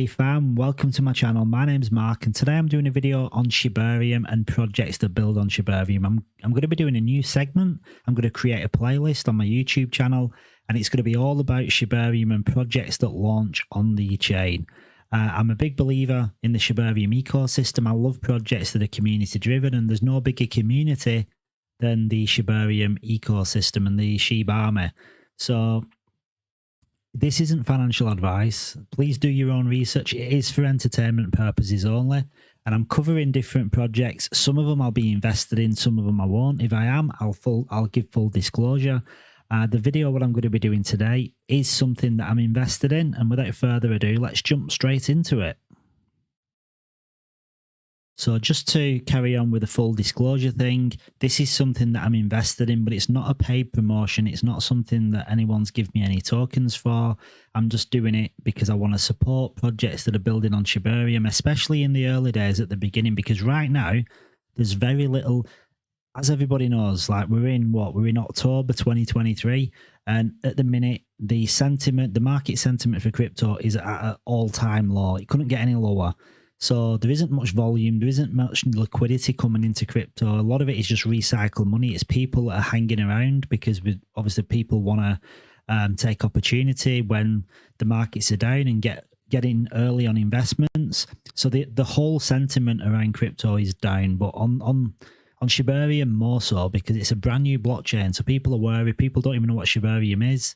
Hey fam, welcome to my channel. My name's Mark and today I'm doing a video on Shibarium and projects that build on Shibarium. I'm going to be doing a new segment. I'm going to create a playlist on my YouTube channel and it's going to be all about Shibarium and projects that launch on the chain. I'm a big believer in the Shibarium ecosystem. I love projects that are community driven and there's no bigger community than the Shibarium ecosystem and the Shib army. So this isn't financial advice. Please do your own research. It is for entertainment purposes only. And I'm covering different projects. Some of them I'll be invested in, some of them I won't. If I am, I'll give full disclosure. The video what I'm going to be doing today is something that I'm invested in. And without further ado, let's jump straight into it. So just to carry on with the full disclosure thing, this is something that I'm invested in, but it's not a paid promotion. It's not something that anyone's given me any tokens for. I'm just doing it because I want to support projects that are building on Shibarium, especially in the early days at the beginning, because right now there's very little, as everybody knows, like we're in October 2023. And at the minute, the market sentiment for crypto is at an all-time low. It couldn't get any lower. So there isn't much volume, there isn't much liquidity coming into crypto. A lot of it is just recycled money. It's people that are hanging around because obviously people want to take opportunity when the markets are down and get in early on investments. So the whole sentiment around crypto is down, but on Shibarium more so because it's a brand new blockchain. So people are worried. People don't even know what Shibarium is.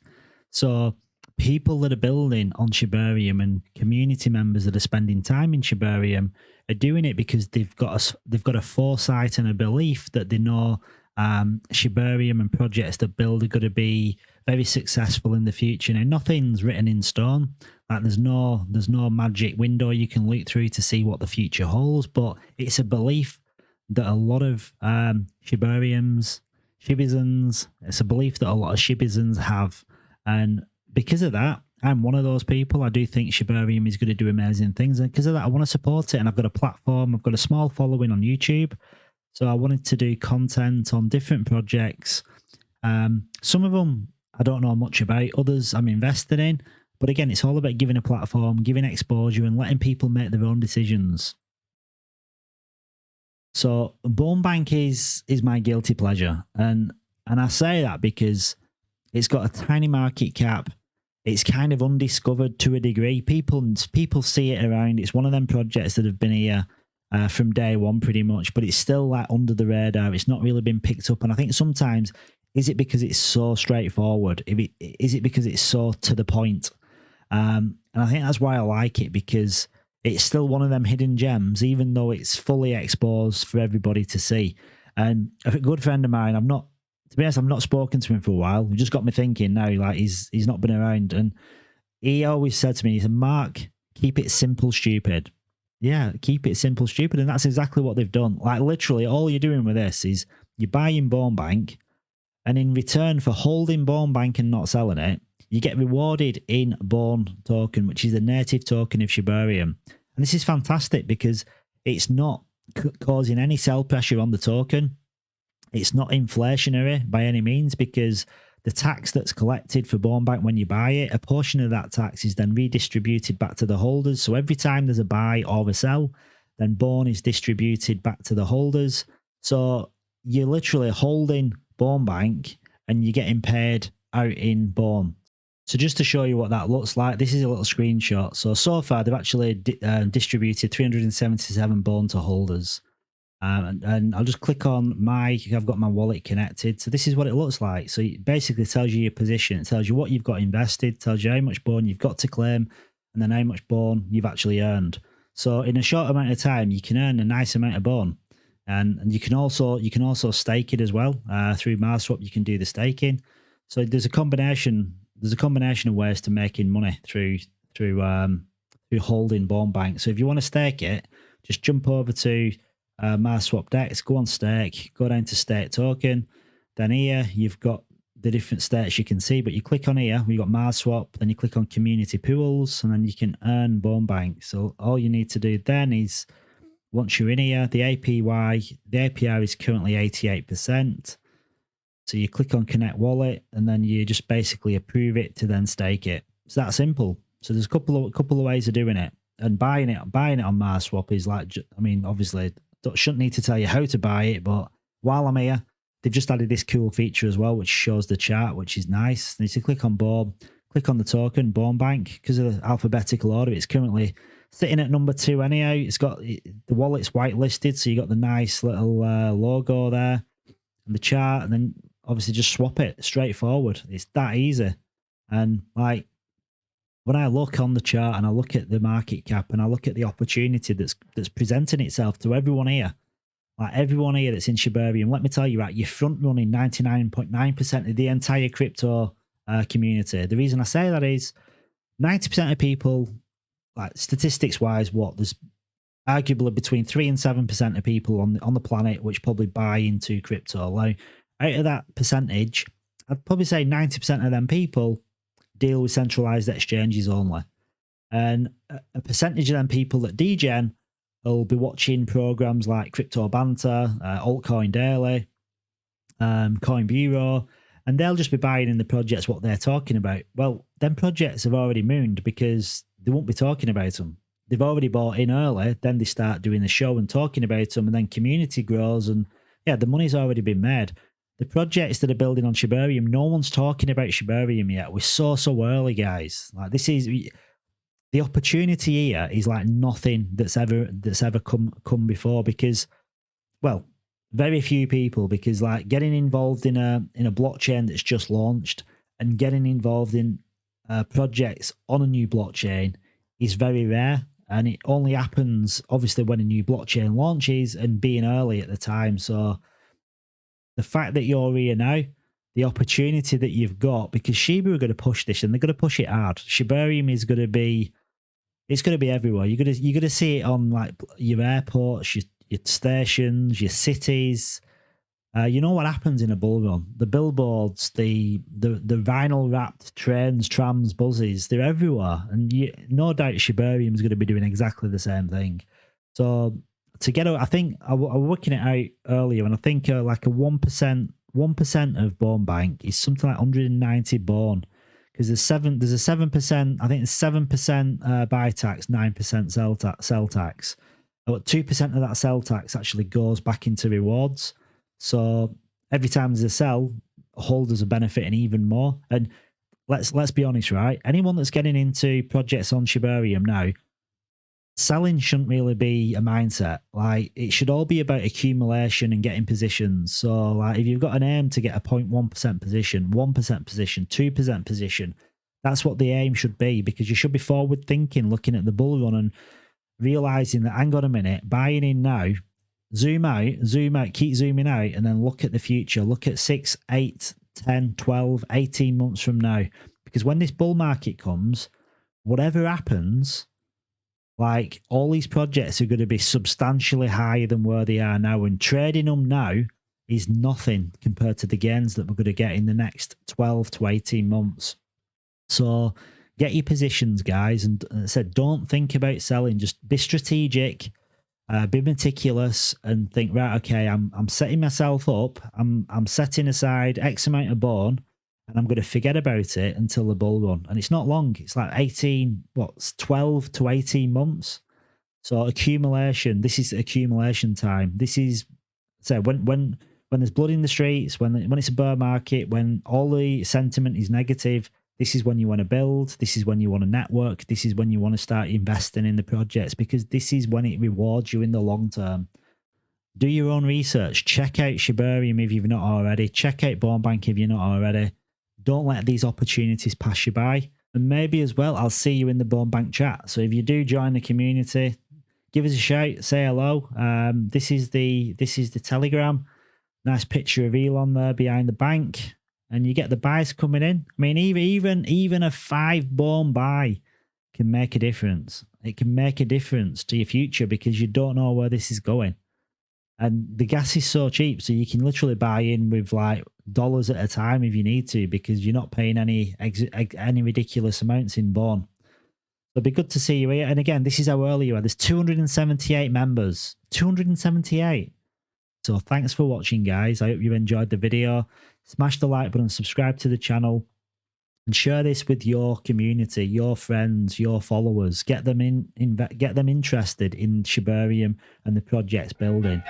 So people that are building on Shibarium and community members that are spending time in Shibarium are doing it because they've got a foresight and a belief that they know Shibarium and projects that build are going to be very successful in the future. Now, nothing's written in stone. Like there's no magic window you can look through to see what the future holds, but it's a belief that a lot of Shibizons, it's a belief that a lot of Shibizons have, and because of that, I'm one of those people. I do think Shibarium is going to do amazing things. And because of that, I want to support it. And I've got a platform. I've got a small following on YouTube. So I wanted to do content on different projects. Some of them I don't know much about. Others I'm invested in. But again, it's all about giving a platform, giving exposure and letting people make their own decisions. So Bone Bank is my guilty pleasure. And I say that because it's got a tiny market cap. It's kind of undiscovered to a degree. People see it around. It's one of them projects that have been here from day one pretty much, but it's still like under the radar. It's not really been picked up. And I think sometimes, is it because it's so straightforward? Is it because it's so to the point? And I think that's why I like it, because it's still one of them hidden gems, even though it's fully exposed for everybody to see. And a good friend of mine, to be honest, I've not spoken to him for a while. It just got me thinking now, like he's not been around. And he always said to me, he said, Mark, keep it simple, stupid. Yeah, keep it simple, stupid. And that's exactly what they've done. Like literally all you're doing with this is you're buying Bone Bank, and in return for holding Bone Bank and not selling it, you get rewarded in Bone token, which is the native token of Shibarium. And this is fantastic because it's not causing any sell pressure on the token. It's not inflationary by any means, because the tax that's collected for Bone Bank when you buy it, a portion of that tax is then redistributed back to the holders. So every time there's a buy or a sell, then Bone is distributed back to the holders. So you're literally holding Bone Bank and you're getting paid out in Bone. So just to show you what that looks like, this is a little screenshot. So far they've actually distributed 377 Bone to holders. And I'll just click on I've got my wallet connected. So this is what it looks like. So it basically tells you your position. It tells you what you've got invested, tells you how much Bone you've got to claim, and then how much Bone you've actually earned. So in a short amount of time, you can earn a nice amount of Bone. And you can also stake it as well. Through Marswap, you can do the staking. So there's a combination of ways to making money through holding Bone Bank. So if you want to stake it, just jump over to Marswap DEX, go on stake, go down to stake token. Then here you've got the different stakes you can see, but you click on here, we've got Marswap, then you click on community pools, and then you can earn Bone Bank. So all you need to do then is, once you're in here, the APR is currently 88%. So you click on connect wallet, and then you just basically approve it to then stake it. It's that simple. So there's a couple of ways of doing it. And buying it on Marswap is like, I mean, obviously, shouldn't need to tell you how to buy it, but while I'm here, they've just added this cool feature as well, which shows the chart, which is nice. And you click on Born, click on the token, Born Bank, because of the alphabetical order. It's currently sitting at number 2 anyhow. It's got the wallet's whitelisted, so you got the nice little logo there and the chart, and then obviously just swap it straightforward. It's that easy. And like, when I look on the chart and I look at the market cap and I look at the opportunity that's presenting itself to everyone here, like everyone here that's in Shibarium, let me tell you, right, you're front running 99.9% of the entire crypto community. The reason I say that is 90% of people, like statistics wise, there's arguably between 3 and 7% of people on the planet which probably buy into crypto. Like, out of that percentage, I'd probably say 90% of them people deal with centralized exchanges only. And a percentage of them people that degen will be watching programs like Crypto Banter, Altcoin Daily, Coin Bureau, and they'll just be buying in the projects what they're talking about. Well, them projects have already mooned because they won't be talking about them. They've already bought in early, then they start doing the show and talking about them, and then community grows, and yeah, the money's already been made. The projects that are building on Shibarium, no one's talking about Shibarium yet. We're so early, guys. Like, this is the opportunity here is like nothing that's ever come before, because, well, very few people, because like getting involved in a blockchain that's just launched and getting involved in projects on a new blockchain is very rare, and it only happens obviously when a new blockchain launches and being early at the time. So the fact that you're here now, the opportunity that you've got, because Shiba are going to push this and they're going to push it hard. Shibarium is going to be, it's going to be everywhere. You're going to see it on like your airports, your stations, your cities. You know what happens in a bull run? The billboards, the vinyl wrapped trains, trams, buses, they're everywhere. And no doubt Shibarium is going to be doing exactly the same thing. So to get out, I think I was working it out earlier, and I think like a 1% of Born Bank is something like 190 Born, because there's a 7%. I think it's 7% buy tax, 9% sell tax. But 2% of that sell tax actually goes back into rewards. So every time there's a sell, holders are benefiting even more. And let's be honest, right? Anyone that's getting into projects on Shibarium now, selling shouldn't really be a mindset. Like, it should all be about accumulation and getting positions. So like, if you've got an aim to get a 0.1% position, 1% position, 2% position, that's what the aim should be, because you should be forward thinking, looking at the bull run and realizing that, hang on a minute, buying in now, zoom out, keep zooming out, and then look at the future. Look at 6, 8, 10, 12, 18 months from now. Because when this bull market comes, whatever happens, like, all these projects are going to be substantially higher than where they are now, and trading them now is nothing compared to the gains that we're going to get in the next 12 to 18 months. So get your positions, guys, and as I said, don't think about selling. Just be strategic, be meticulous, and think, right, okay, I'm setting myself up. I'm setting aside X amount of Born, and I'm going to forget about it until the bull run. And it's not long. It's like 12 to 18 months. So accumulation, this is accumulation time. This is, so when there's blood in the streets, when it's a bear market, when all the sentiment is negative, this is when you want to build. This is when you want to network. This is when you want to start investing in the projects, because this is when it rewards you in the long term. Do your own research. Check out Shibarium if you've not already. Check out Born Bank if you're not already. Don't let these opportunities pass you by. And maybe as well, I'll see you in the Born Bank chat. So if you do join the community, give us a shout, say hello. This is the Telegram. Nice picture of Elon there behind the bank. And you get the buys coming in. I mean, even a 5 Born buy can make a difference. It can make a difference to your future, because you don't know where this is going. And the gas is so cheap, so you can literally buy in with like dollars at a time if you need to, because you're not paying any ridiculous amounts in Born. So it'd be good to see you here. And again, this is how early you are. There's 278 members. 278. So thanks for watching, guys. I hope you enjoyed the video. Smash the like button, subscribe to the channel. and share this with your community, your friends, your followers. Get them get them interested in Shibarium and the project's building.